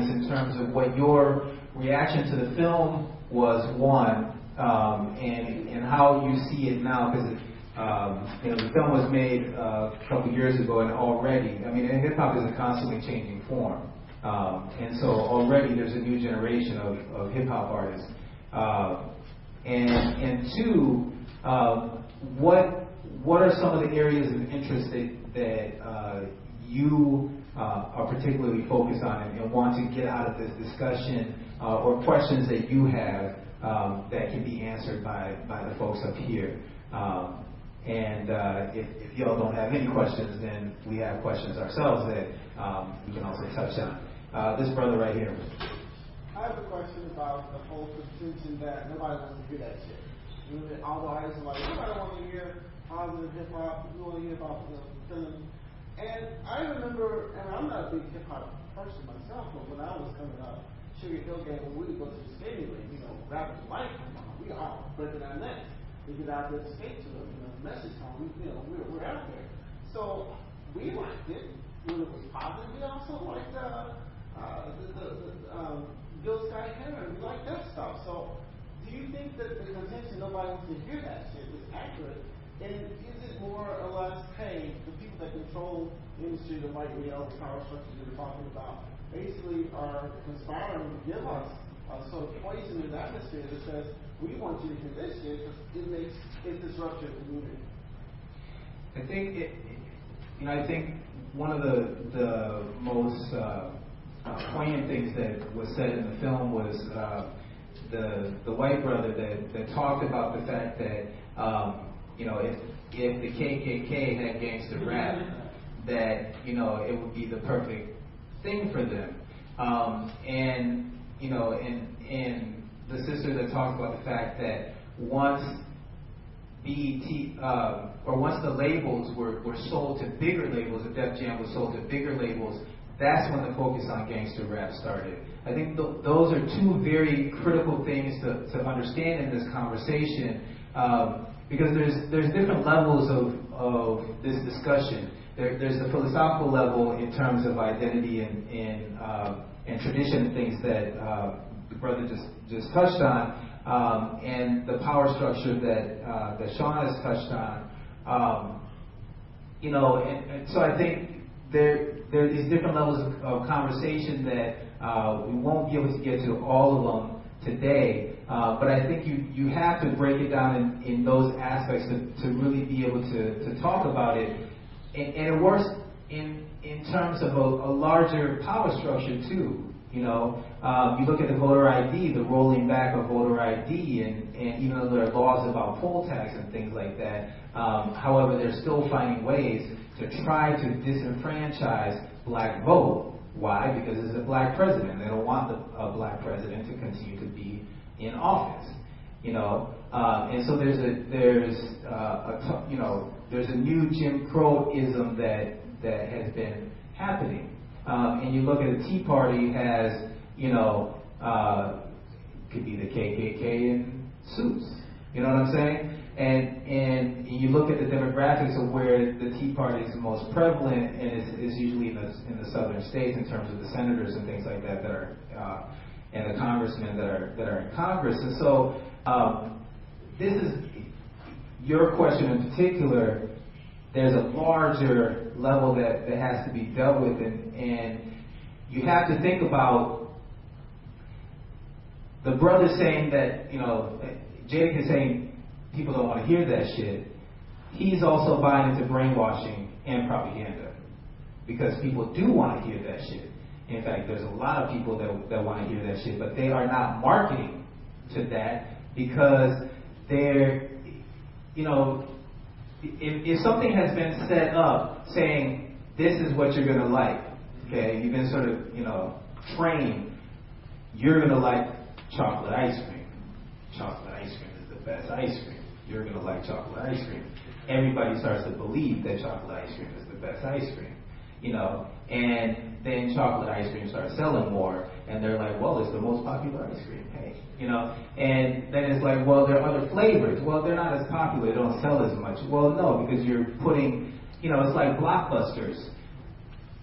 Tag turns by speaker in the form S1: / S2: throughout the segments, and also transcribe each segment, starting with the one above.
S1: comments in terms of what your reaction to the film was, one, and how you see it now, because the film was made a couple years ago, and already, I mean, hip hop is a constantly changing form, and so already there's a new generation of hip hop artists, and two, what are some of the areas of interest that you are particularly focused on and want to get out of this discussion, or questions that you have that can be answered by the folks up here? And if y'all don't have any questions, then we have questions ourselves that we can also touch on. This brother right here.
S2: I have a question about the whole contention that nobody wants to hear that shit. You know, all the artists are like, nobody wants to hear positive hip hop. You want to hear about the feeling. And I remember, and I'm not a big hip hop person myself, but when I was coming up, Sugar Hill Gang, when we would go to the skating rink, rappers like, we are breaking our necks. We get out there to skate to them, message home. We're out there. So we liked it when it was positive. We also liked the Bill Sky Henry. We liked that stuff. So do you think that the contention nobody wants to hear that shit is accurate? And is it more or less, hey, the people that control the industry, the white male, the power structures that we're talking about, basically are conspiring to give us a sort of poison in the atmosphere that says, we want you to hear this shit because it disrupts your community?
S1: I think one of the most poignant things that was said in the film was the white brother that talked about the fact that if the KKK had gangster rap, that it would be the perfect thing for them, and the sister that talked about the fact that once BET, or once the labels were sold to bigger labels, the Def Jam was sold to bigger labels, that's when the focus on gangster rap started. I think those are two very critical things to understand in this conversation, because there's different levels of this discussion. There's the philosophical level in terms of identity and tradition and things that the brother just touched on, and the power structure that Sean has touched on. And so I think there are these different levels of conversation that we won't be able to get to all of them today, but I think you have to break it down in those aspects to really be able to talk about it, and it works in terms of a larger power structure too. You look at the voter ID, the rolling back of voter ID, and even though there are laws about poll tax and things like that, however, they're still finding ways to try to disenfranchise black vote. Why? Because there's a black president. They don't want a black president to continue to be in office. And so there's a new Jim Crow-ism that has been happening. And you look at the Tea Party as, could be the KKK in suits. You know what I'm saying? And you look at the demographics of where the Tea Party is the most prevalent, and it's usually in the southern states in terms of the senators and things like that are, and the congressmen that are in Congress. And so this is your question in particular. There's a larger level that has to be dealt with, and you have to think about the brother saying that, Jake is saying people don't want to hear that shit. He's also buying into brainwashing and propaganda, because people do want to hear that shit. In fact, there's a lot of people that want to hear that shit, but they are not marketing to that because they're, if something has been set up saying this is what you're going to like, okay, you've been sort of, trained, you're going to like chocolate ice cream. Chocolate ice cream is the best ice cream. You're going to like chocolate ice cream. Everybody starts to believe that chocolate ice cream is the best ice cream, and then chocolate ice cream starts selling more, and they're like, well, it's the most popular ice cream, hey, and then it's like, well, there are other flavors. Well, they're not as popular, they don't sell as much. Well, no, because you're putting, it's like Blockbusters.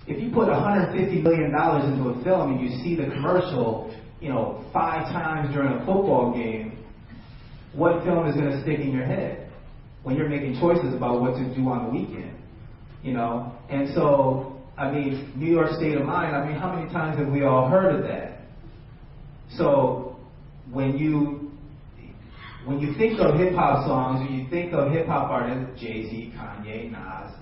S1: If you put $150 million into a film and you see the commercial, 5 times during a football game, what film is going to stick in your head when you're making choices about what to do on the weekend? And so, New York State of Mind, how many times have we all heard of that? So, when you think of hip hop songs, when you think of hip hop artists, Jay-Z, Kanye, Nas,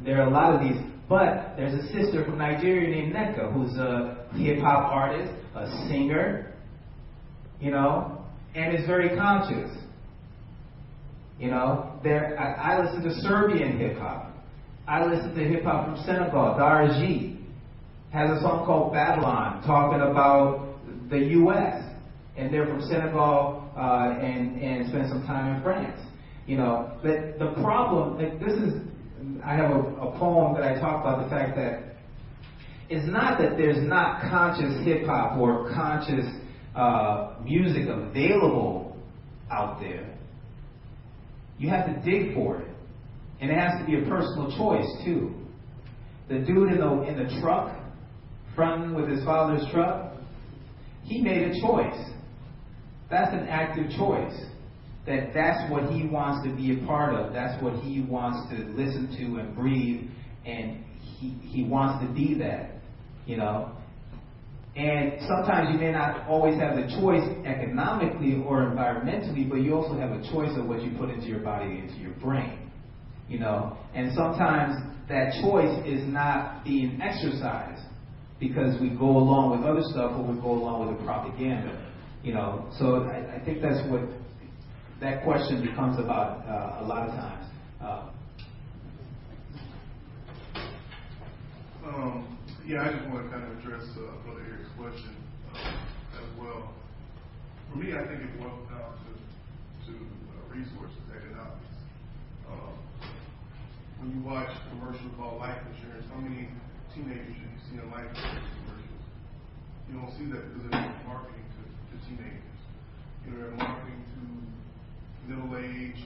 S1: there are a lot of these. But there's a sister from Nigeria named Nneka, who's a hip hop artist, a singer, and is very conscious. I listen to Serbian hip hop. I listen to hip hop from Senegal. Darji has a song called Babylon, talking about the U.S. And they're from Senegal and spent some time in France. But the problem, I have a poem that I talk about the fact that it's not that there's not conscious hip hop or conscious music available out there. You have to dig for it. And it has to be a personal choice, too. The dude in the truck, fronting with his father's truck, he made a choice. That's an active choice. That's what he wants to be a part of. That's what he wants to listen to and breathe. And he wants to be that, And sometimes you may not always have the choice economically or environmentally, but you also have a choice of what you put into your body, into your brain, And sometimes that choice is not being exercised because we go along with other stuff or we go along with the propaganda, So I think that's what that question becomes about a lot of times.
S3: I just want to kind of address Brother Eric's question as well. For me, I think it boils down to resources, economics. When you watch commercials about life insurance, how many teenagers do you see in life insurance commercials? You don't see that because they're marketing to teenagers. They're marketing to middle-aged,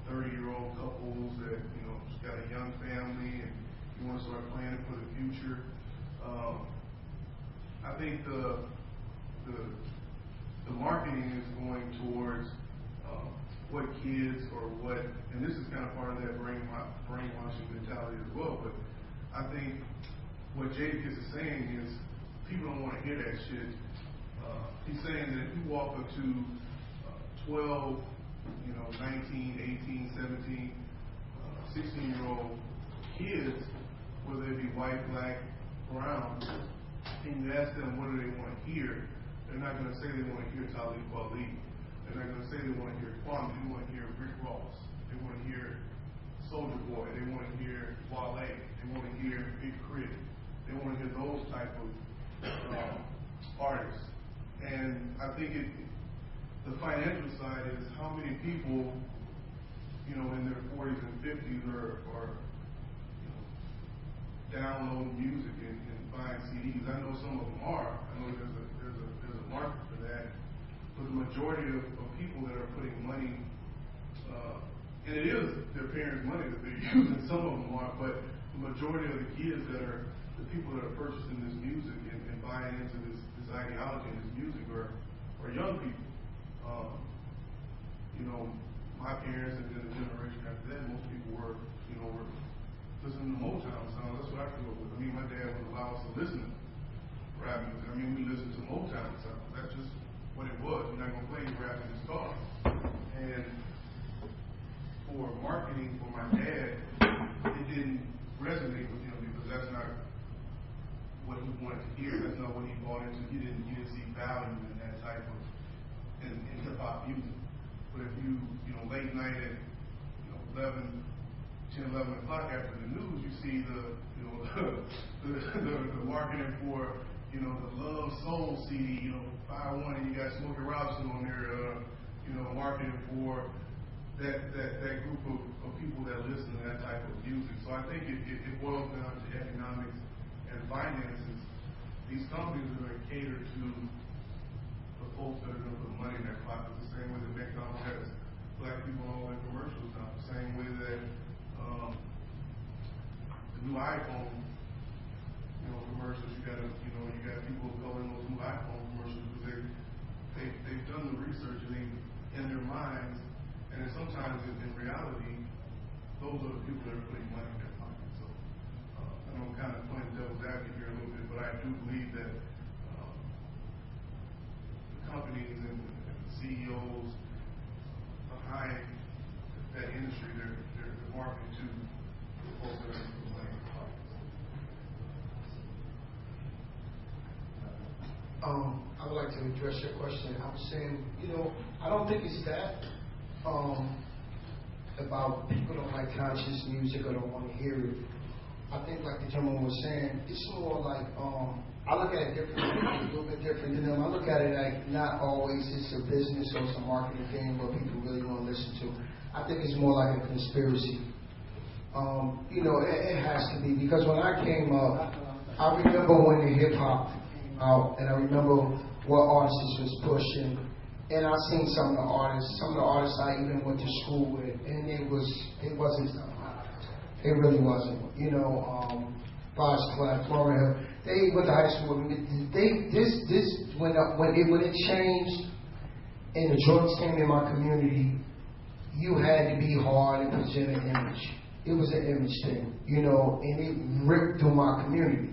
S3: 30-year-old couples that, just got a young family and you want to start planning for the future. I think the marketing is going towards what kids or what, and this is kind of part of that brainwashing mentality as well, but I think what Jadakiss is saying is people don't want to hear that shit. He's saying that if you walk up to 12, 19, 18, 17, 16-year-old kids, whether it be white, black, brown, and you ask them what do they want to hear, they're not going to say they want to hear Talib Kweli. They're not going to say they want to hear Kwame. They want to hear Rick Ross. They want to hear Soulja Boy. They want to hear Wale. They want to hear Big Crit. They want to hear those type of artists. And I think the financial side is how many people, in their 40s and 50s are downloading music and buying CDs. I know some of them are. I know there's a market for that. But the majority of people that are putting money, and it is their parents' money that they're using, some of them are, but the majority of the kids that are, the people that are purchasing this music and buying into this ideology and this music are young people. My parents and then the generation after that, most people were listening to Motown sounds. That's what I grew up with. My dad would allow us to listen to rap music. We listened to Motown sounds. That's just what it was. You're not going to play rap in this car. And for marketing for my dad, it didn't resonate with him because that's not what he wanted to hear. That's not what he bought into. He didn't see value in that type of in hip hop music. But if you late night at 10, 11 o'clock after the news, you see the marketing for the Love Soul CD, 5-1, and you got Smokey Robinson on there, marketing for that group of people that listen to that type of music. So I think it boils down to economics and finances. These companies are going to cater to the folks that are going to put money in their pockets, the same way that McDonald's has black people in all their commercials now, the same way that the new iPhone, commercials. You got people calling those new iPhone commercials because they've done the research and they in their minds, and then sometimes in reality, those are the people that are putting money in their pocket. So I know I'm kind of playing devil's advocate here a little bit, but I do believe that the companies and the CEOs behind that industry, they're marketing to the folks that are putting money in their pockets.
S4: I would like to address your question. I was saying, I don't think it's that about people don't like conscious music or don't want to hear it. I think, like the gentleman was saying, it's more like I look at it differently, a little bit different than them. I look at it like not always it's a business or it's a marketing thing what people really want to listen to. I think it's more like a conspiracy. It has to be because when I came up, I remember when the hip hop came out, and I remember what artists was pushing, and I seen some of the artists I even went to school with, and it wasn't, it really wasn't. Boz Clef, Lauryn Hill, they went to high school with me. When it changed, and the drugs came in my community, you had to be hard and present an image. It was an image thing, and it ripped through my community.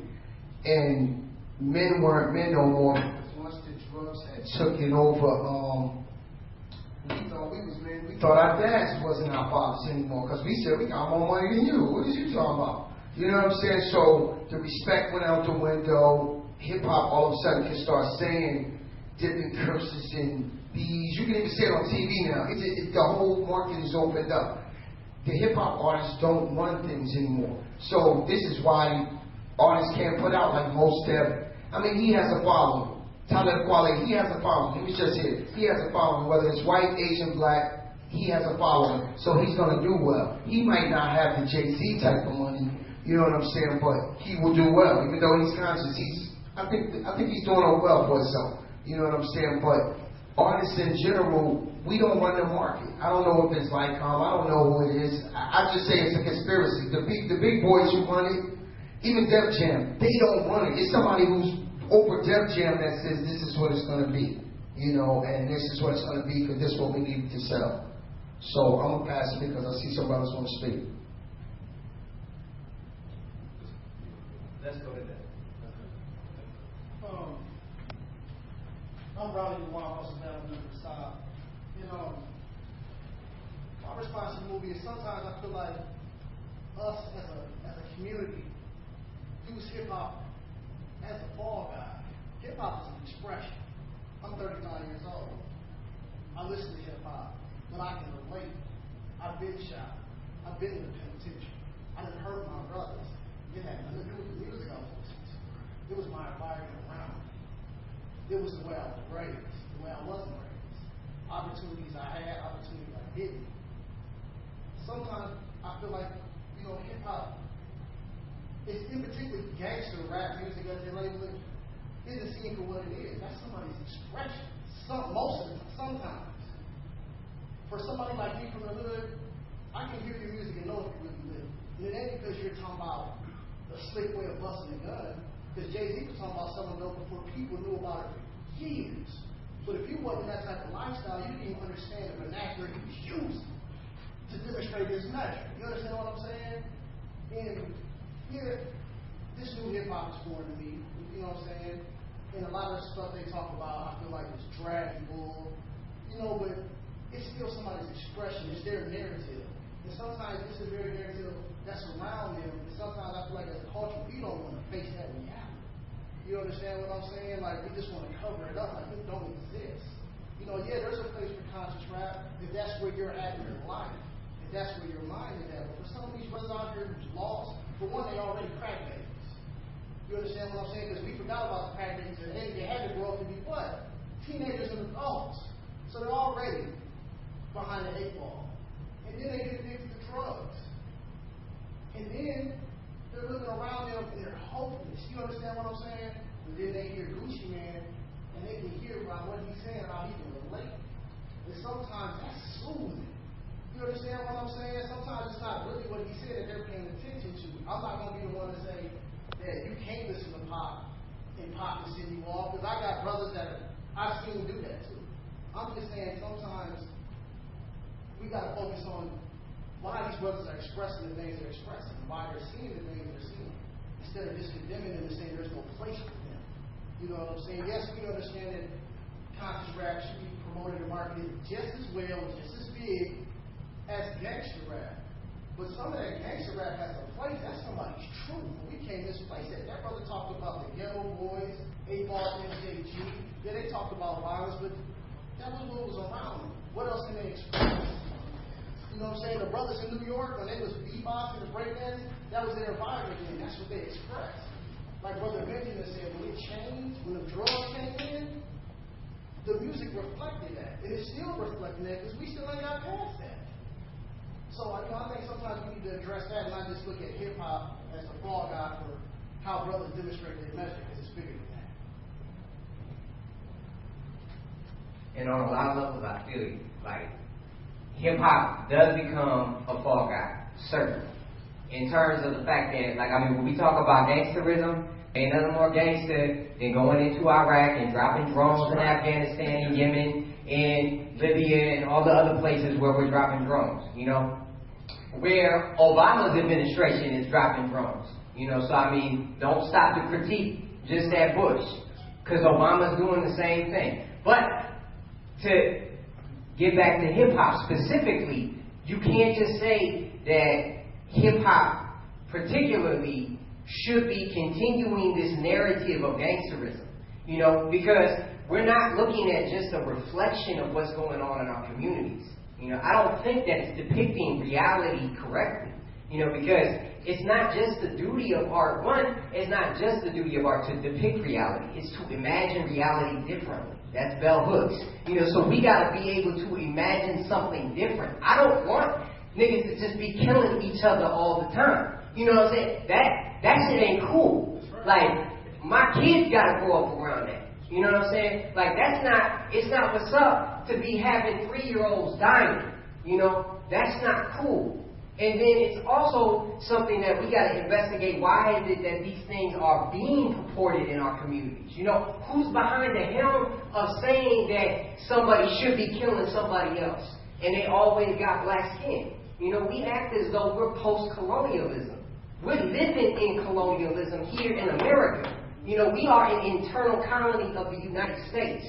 S4: And men weren't men no more because once the drugs had took it over, we thought we was men. We thought our dads wasn't our fathers anymore because we said we got more money than you. What is you talking about? You know what I'm saying? So the respect went out the window. Hip hop all of a sudden can start saying different curses and bees. You can even say it on TV now. The whole market is opened up. The hip hop artists don't run things anymore. So this is why artists can't put out like Most Def. I mean, he has a following. Talib Kweli, he has a following. He was just here. He has a following, whether it's white, Asian, black, he has a following. So he's going to do well. He might not have the Jay-Z type of money, you know what I'm saying, but he will do well. Even though he's conscious, I think he's doing well for himself. You know what I'm saying? But artists in general, we don't run the market. I don't know if it's Lycom. I don't know who it is. I just say it's a conspiracy. The big boys who run it, even Def Jam, they don't run it. It's somebody who's over Def Jam that says this is what it's going to be, and this is what it's going to be because this is what we need to sell. So I'm going to pass it because I see some brothers want to speak.
S1: Let's go to that.
S2: I'm Ronnie Wall, from Alabama side. My response to the movie is sometimes I feel like us as a community use hip hop as a fall guy. Hip hop is an expression. I'm 35 years old. I listen to hip hop, but I can relate. I've been shot. I've been in the penitentiary. I done hurt my brothers. It had nothing to do with the music I was listening to. It was my environment around me. It was the way I was raised, the way I wasn't raised. Opportunities I had, opportunities I didn't. Sometimes I feel like, hip hop, it's in particular gangster rap music as they label it, isn't seen for what it is. That's somebody's expression. Most of the time, sometimes. For somebody like me from the hood, I can hear your music and know if you really live. And it ain't because you're talking about a slick way of busting a gun. Because Jay-Z was talking about something dope before people knew about it for years. But if you wasn't that type of lifestyle, you didn't even understand the vernacular he was using to demonstrate his measure. You understand what I'm saying? And here, this new hip hop is foreign to me. You know what I'm saying? And a lot of the stuff they talk about, I feel like it's draggy bull. But it's still somebody's expression. It's their narrative. And sometimes this is their narrative that's around them. And sometimes I feel like as a culture, we don't want to face that reality. You understand what I'm saying? Like, we just want to cover it up like it don't exist. There's a place for conscious rap if that's where you're at in your life. If that's where your mind is at. But for some of these brothers out here who's lost, for one, they already crack babies. You understand what I'm saying? Because we forgot about the crack babies and they had to grow up to be what? Teenagers and adults. So they're already behind the 8 ball. And then they get addicted to drugs. And then they're looking around them and they're hopeless. You understand what I'm saying? But then they hear Gucci Man and they can hear about what he's saying, how he can relate. And sometimes that's soothing. You You understand what I'm saying? Sometimes it's not really what he said that they're paying attention to. I'm not going to be the one to say that you can't listen to pop and pop can send you off, because I got brothers that I've seen do that too. I'm just saying sometimes we got to focus on why these brothers are expressing the things they're expressing, and why they're seeing the things they're seeing, instead of just condemning them and saying there's no place for them. You know what I'm saying? Yes, we understand that conscious rap should be promoted and marketed just as well, just as big as gangster rap. But some of that gangster rap has a place. That's somebody's truth. When we came this place, that brother talked about the Ghetto Boys, 8-Ball, MJG. Yeah, they talked about violence, but that was what was around them. What else can they express? You know what I'm saying? The brothers in New York, when they was beboxing and breakdancing, that was their environment then. That's what they expressed. Like Brother Benjamin said, when it changed, when the drugs came in, the music reflected that. And it's still reflecting that because we still ain't got past that. So I think sometimes we need to address that and not just look at hip-hop as the fall guy for how brothers demonstrate their message, because it's bigger than that.
S5: And on a lot of levels, I feel you. Like, hip-hop does become a fall guy, certainly. In terms of the fact that, like, I mean, when we talk about gangsterism, ain't nothing more gangster than going into Iraq and dropping drones in Afghanistan and Yemen and Libya and all the other places where we're dropping drones, you know? Where Obama's administration is dropping drones, you know? So, I mean, don't stop to critique just at Bush, because Obama's doing the same thing. But to get back to hip-hop specifically, you can't just say that hip-hop particularly should be continuing this narrative of gangsterism, you know, because we're not looking at just a reflection of what's going on in our communities. You know, I don't think that's depicting reality correctly, you know, because it's not just the duty of art. One, it's not just the duty of art to depict reality. It's to imagine reality differently. That's Bell Hooks. You know, so we got to be able to imagine something different. I don't want niggas to just be killing each other all the time. You know what I'm saying? That shit ain't cool. Like, my kids got to grow up around that. You know what I'm saying? Like, it's not what's up to be having 3-year-olds dying. You know, that's not cool. And then it's also something that we got to investigate. Why is it that these things are being purported in our communities? You know, who's behind the helm of saying that somebody should be killing somebody else? And they always got black skin. You know, we act as though we're post-colonialism. We're living in colonialism here in America. You know, we are an internal colony of the United States.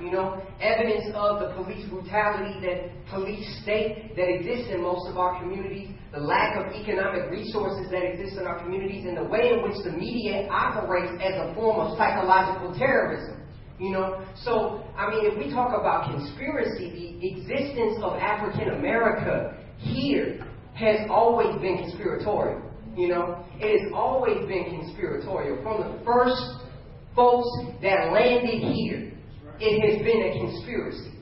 S5: You know, evidence of the police brutality, that police state that exists in most of our communities, the lack of economic resources that exist in our communities, and the way in which the media operates as a form of psychological terrorism. You know, so, I mean, if we talk about conspiracy, the existence of African America here has always been conspiratorial. You know, it has always been conspiratorial. From the first folks that landed here, it has been a conspiracy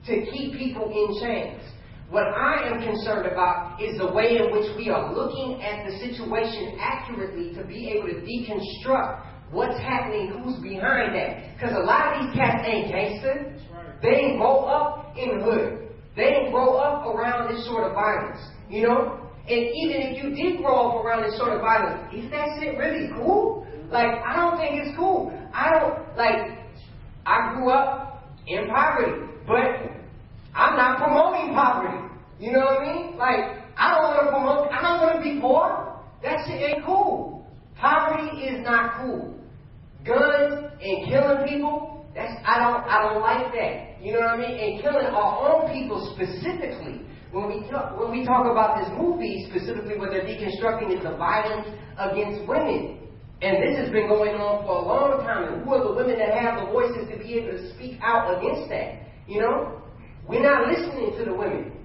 S5: to keep people in chains. What I am concerned about is the way in which we are looking at the situation accurately to be able to deconstruct what's happening, who's behind that. Because a lot of these cats ain't gangster. They ain't grow up in the hood. They ain't grow up around this sort of violence. You know? And even if you did grow up around this sort of violence, is that shit really cool? Like, I don't think it's cool. I grew up in poverty, but I'm not promoting poverty. You know what I mean? Like, I don't want to be poor. That shit ain't cool. Poverty is not cool. Guns and killing people, I don't like that. You know what I mean? And killing our own people specifically. When we talk about this movie, specifically what they're deconstructing is the violence against women. And this has been going on for a long time. And who are the women that have the voices to be able to speak out against that? You know? We're not listening to the women.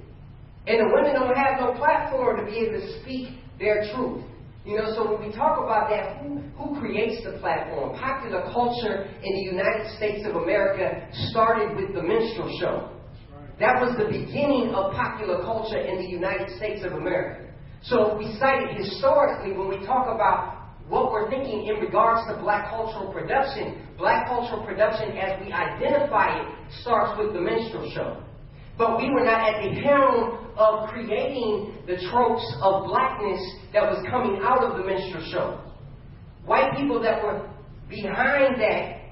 S5: And the women don't have no platform to be able to speak their truth. You know, so when we talk about that, who creates the platform? Popular culture in the United States of America started with the minstrel show. That was the beginning of popular culture in the United States of America. So we cite it historically when we talk about what we're thinking in regards to black cultural production. Black cultural production, as we identify it, starts with the minstrel show. But we were not at the helm of creating the tropes of blackness that was coming out of the minstrel show. White people that were behind that,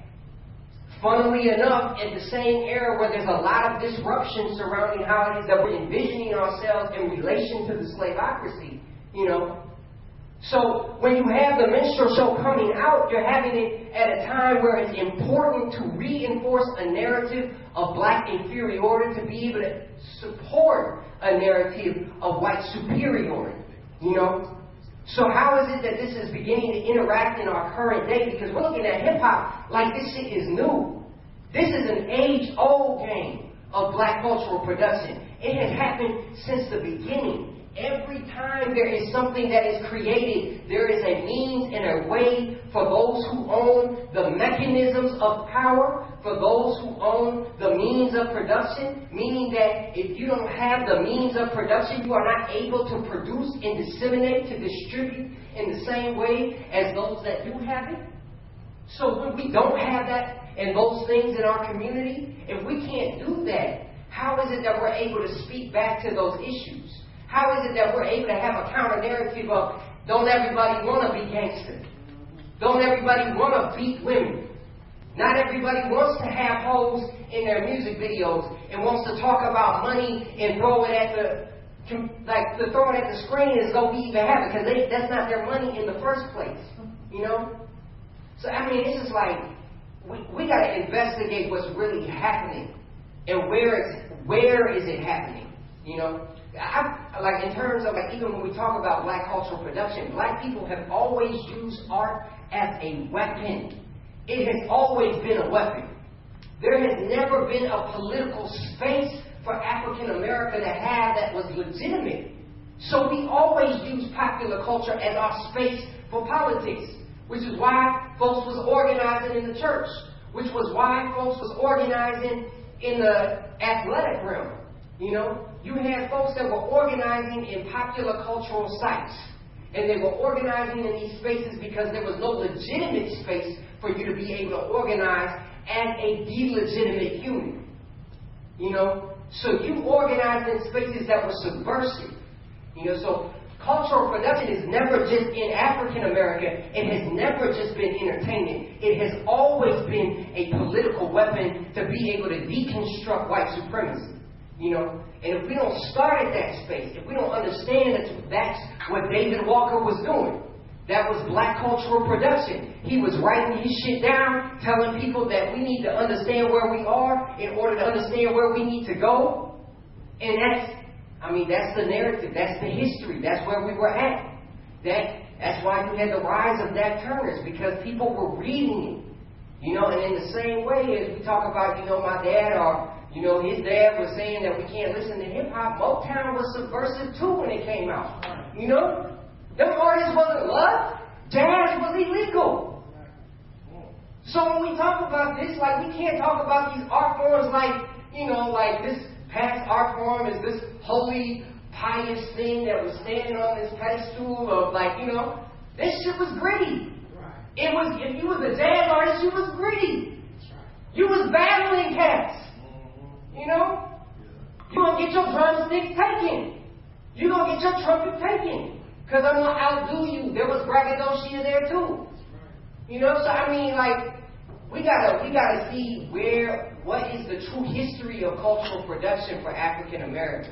S5: funnily enough, at the same era where there's a lot of disruption surrounding how it is that we're envisioning ourselves in relation to the slaveocracy, So when you have the minstrel show coming out, you're having it at a time where it's important to reinforce a narrative of black inferiority to be able to support a narrative of white superiority, So how is it that this is beginning to interact in our current day? Because we're looking at hip-hop like this shit is new. This is an age-old game of black cultural production. It has happened since the beginning. Every time there is something that is created, there is a means and a way for those who own the mechanisms of power, for those who own the means of production, meaning that if you don't have the means of production, you are not able to produce and disseminate, to distribute in the same way as those that do have it. So when we don't have that and those things in our community, if we can't do that, how is it that we're able to speak back to those issues? How is it that we're able to have a counter-narrative of don't everybody want to be gangster? Don't everybody want to beat women? Not everybody wants to have hoes in their music videos and wants to talk about money and throw it at to throw it at the screen as though we even have it, because that's not their money in the first place, So I mean, it's just like we got to investigate what's really happening and where is it happening, Like in terms of even when we talk about black cultural production, black people have always used art as a weapon. It has always been a weapon. There has never been a political space for African America to have that was legitimate. So we always use popular culture as our space for politics, which is why folks was organizing in the church, which was why folks was organizing in the athletic realm. You had folks that were organizing in popular cultural sites. And they were organizing in these spaces because there was no legitimate space for you to be able to organize as a delegitimate human. So you organized in spaces that were subversive. So cultural production is never just in African America. It has never just been entertainment. It has always been a political weapon to be able to deconstruct white supremacy. And if we don't start at that space, if we don't understand that that's what David Walker was doing, that was black cultural production. He was writing his shit down, telling people that we need to understand where we are in order to understand where we need to go. And that's the narrative, that's the history, that's where we were at. That's why you had the rise of Nat Turner's, because people were reading it. And in the same way as we talk about, my dad or his dad was saying that we can't listen to hip-hop. Motown was subversive too when it came out. Them artists wasn't loved. Jazz was illegal. So when we talk about this, we can't talk about these art forms like this past art form is this holy, pious thing that was standing on this pedestal of this shit was gritty. It was, if you was a jazz artist, you was gritty. You was battling cats. You gonna get your drumsticks taken. You gonna get your trumpet taken. Because I'm gonna outdo you. There was braggadocio there too. So I mean, we gotta see what is the true history of cultural production for African America.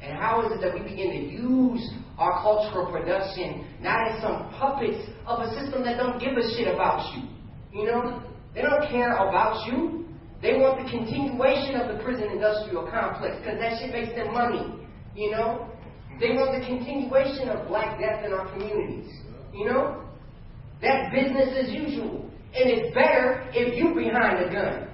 S5: And how is it that we begin to use our cultural production not as some puppets of a system that don't give a shit about you. They don't care about you. They want the continuation of the prison industrial complex because that shit makes them money. They want the continuation of black death in our communities. That's business as usual. And it's better if you behind the gun.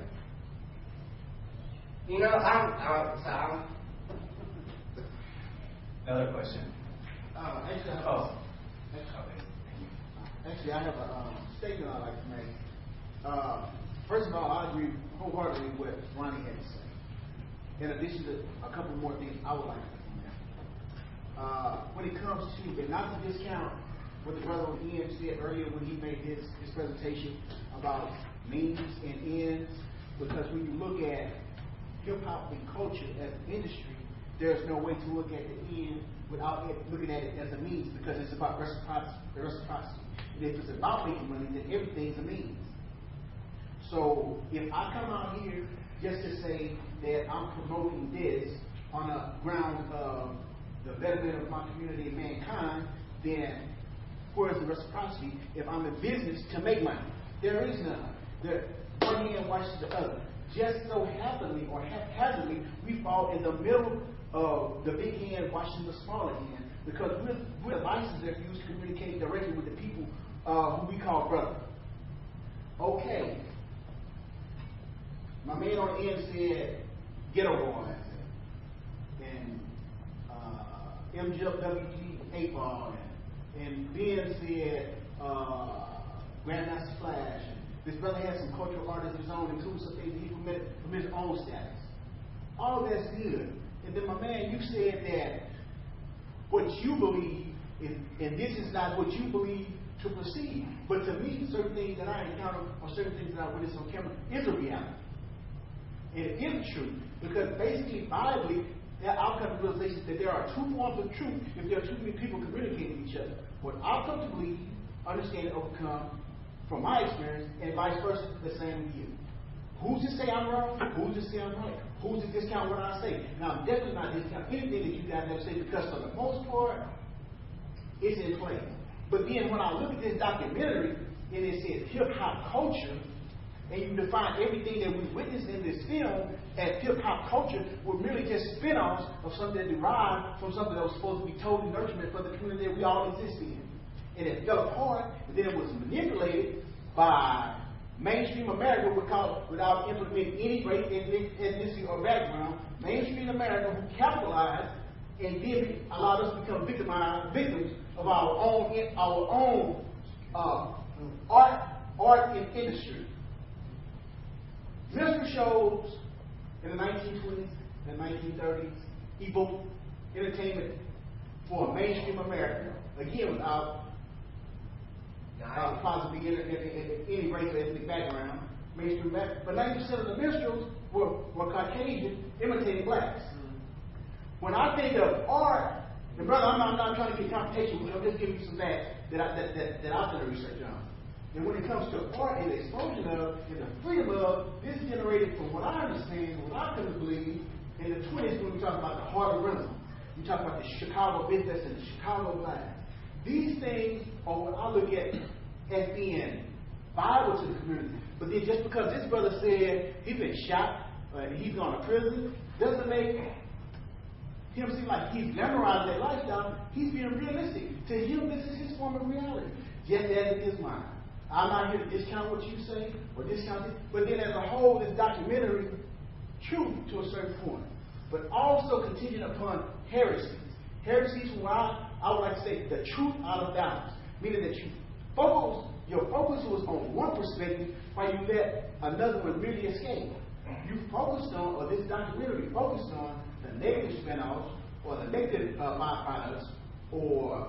S1: Another question.
S2: Actually, I have a statement I'd like to make. First of all, I agree wholeheartedly with what Ronnie had to say. In addition to a couple more things I would like to comment. When it comes to, and not to discount what the brother Ian said earlier when he made his presentation about means and ends, because when you look at hip hop and culture as an industry, there's no way to look at the end without looking at it as a means, because it's about reciprocity. And if it's about making money, then everything's a means. So if I come out here just to say that I'm promoting this on a ground of the betterment of my community and mankind, then where's the reciprocity if I'm in business to make money? There is none. One hand washes the other. Just so happily or haphazardly, we fall in the middle of the big hand washing the smaller hand, because we're devices that are used to communicate directly with the people who we call brother. Okay. My man on the end said Ghetto Boys and MGWG 8-Ball, and Ben said Grandmaster Flash. This brother has some cultural art of his own, including some things he committed from his own status. All that's good. And then, my man, you said that what you believe, and this is not what you believe to proceed. But to me, certain things that I encounter or certain things that I witness on camera is a reality. And it is true. Because basically, biblically, I've come to the realization that there are two forms of truth if there are too many people communicating with each other. What I've come to believe, understand, and overcome from my experience, and vice versa, the same with you. Who's to say I'm wrong? Who's to say I'm right? Who's to discount what I say? And I'm definitely not discounting anything that you guys have said, because for the most part, it's in play. But then when I look at this documentary, and it says hip-hop culture, and you define everything that we witnessed in this film as hip-hop culture, were merely just spin-offs of something that derived from something that was supposed to be total nourishment for the community that we all exist in. And it fell apart, and then it was manipulated by mainstream America without implementing any race, ethnicity, or background. Mainstream America, who capitalized and then allowed us to become victims of our own art and industry. Minstrel shows in the 1920s and 1930s evoked entertainment for mainstream America, again without possibly any race or ethnic background, mainstream background. But 90% of the minstrels were Caucasian, imitating blacks. When I think of art, and brother, I'm not trying to get confrontation with you, I'm just giving you some facts that I've done the research on. And when it comes to art and the explosion of, and the freedom of, this generated, from what I understand, what I come to believe, in the 20s when we talk about the Harlem Renaissance, we talk about the Chicago business and the Chicago blacks. These things are what I look at as being vital to the community. But then just because this brother said he's been shot and he's gone to prison, doesn't make him seem like he's glamorized that lifestyle. He's being realistic. To him, this is his form of reality, just as it is mine. I'm not here to discount what you say or discount it, but then as a whole, this documentary, true to a certain point, but also contingent upon heresies. Heresies where I would like to say the truth out of balance, meaning that your focus was on one perspective while you let another one really escape. You focused on, or this documentary focused on, the negative spin-offs or the negative byproducts or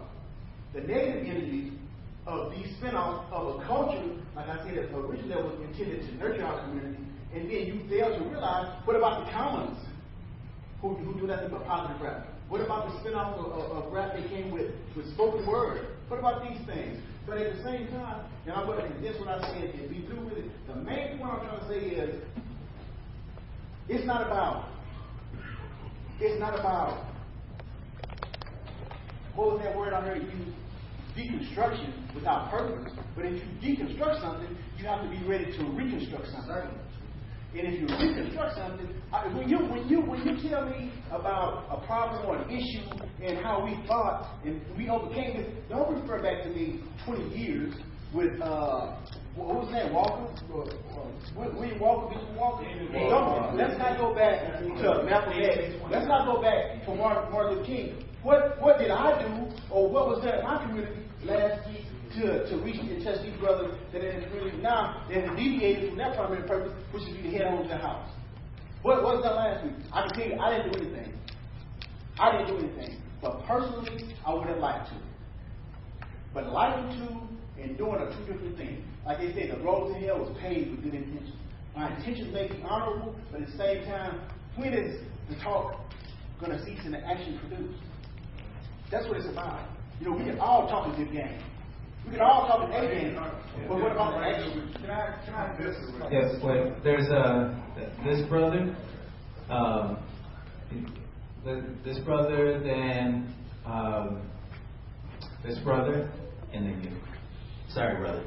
S2: the negative energies of these spin-offs of a culture, like I said, that originally was intended to nurture our community, and then you fail to realize, what about the commons who do nothing but positive rap? What about the spin-off of rap that came with spoken word? What about these things? But at the same time, and I'm going to condense what I said and be through with it, the main point I'm trying to say is, it's not about, what was that word I heard you use? Deconstruction without purpose. But if you deconstruct something, you have to be ready to reconstruct something. And if you reconstruct something, when you tell me about a problem or an issue and how we fought and we overcame it, don't refer back to me 20 years with what was that, Walker? William Walker, Mr. Walker? Let's not go back to Malcolm X. Let's not go back to Martin Luther King. What did I do, or what was there in my community last week to reach and touch these brothers that in the community now that have deviated from their primary purpose, which is to be the head home of their house? What was that last week? I can tell you, I didn't do anything. But personally, I would have liked to. But liking to and doing are two different things. Like they say, the road to hell was paved with good intentions. My intentions may be honorable, but at the same time, When is the talk going to cease and the action produced? That's what it's about. You know, we can all talk a good game. We can all talk a game. But what about the action? Can I address this?
S1: Yes, well, there's this brother, this brother, and then you. Sorry, brother.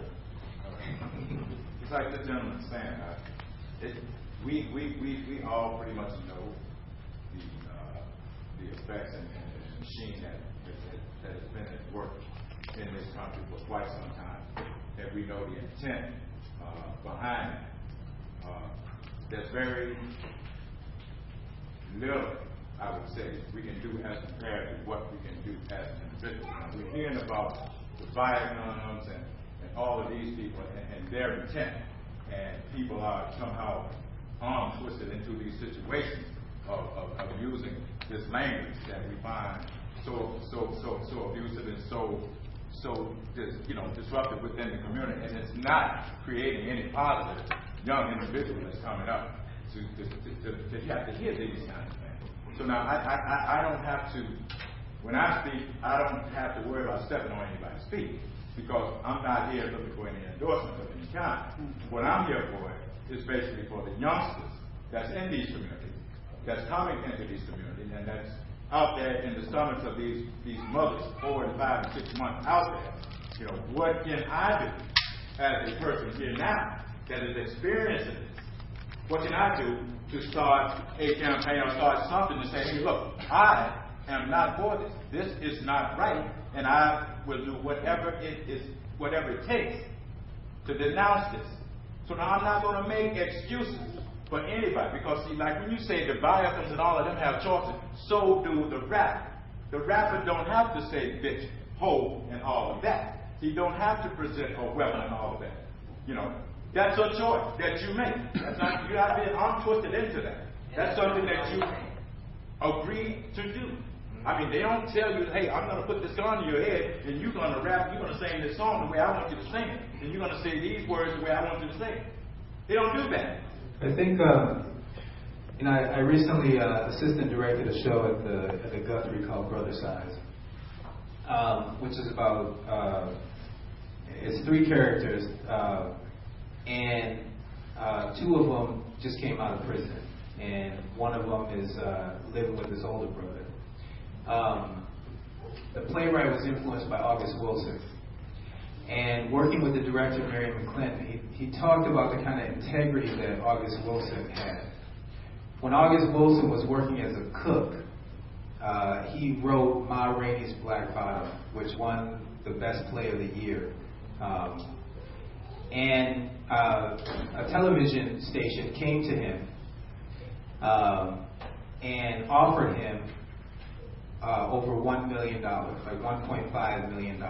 S6: It's like the gentleman's saying. We all pretty much know the effects and the machine that has been at work in this country for quite some time, and we know the intent behind it. There's very little, I would say, we can do as compared to what we can do as an individual. Now, we're hearing about the Vietnams and all of these people and their intent, and people are somehow arm twisted into these situations of using this language that we find so abusive and so disruptive within the community, and it's not creating any positive young individual that's coming up to have to hear these kinds of things. So now I don't have to, when I speak, I don't have to worry about stepping on anybody's feet, because I'm not here looking for any endorsement of any kind. What I'm here for is basically for the youngsters that's in these communities, that's coming into these communities, and that's out there in the stomachs of these mothers, 4 and 5 and 6 months out there. You know, what can I do as a person here now that is experiencing this? What can I do to start a campaign or start something to say, hey, look, I am not for this. This is not right, and I will do whatever it takes to denounce this. So now I'm not going to make excuses for anybody, because see, like when you say the Viacom and all of them have choices, so do the rapper. The rapper don't have to say bitch, hoe, and all of that. He don't have to present a weapon and all of that. You know, that's a choice that you make. That's not, you got to be untwisted into that. That's something that you agree to do. I mean, they don't tell you, hey, I'm going to put this gun to your head, and you're going to rap, you're going to sing this song the way I want you to sing it, and you're going to say these words the way I want you to say it. They don't do that.
S1: I think, I recently assistant directed a show at the Guthrie called Brother Size, which is about, it's 3 characters, and 2 of them just came out of prison, and one of them is living with his older brother. The playwright was influenced by August Wilson. And working with the director, Mary McClinton, he talked about the kind of integrity that August Wilson had. When August Wilson was working as a cook, he wrote Ma Rainey's Black Bottom, which won the best play of the year. And a television station came to him and offered him over $1 million, like $1.5 million.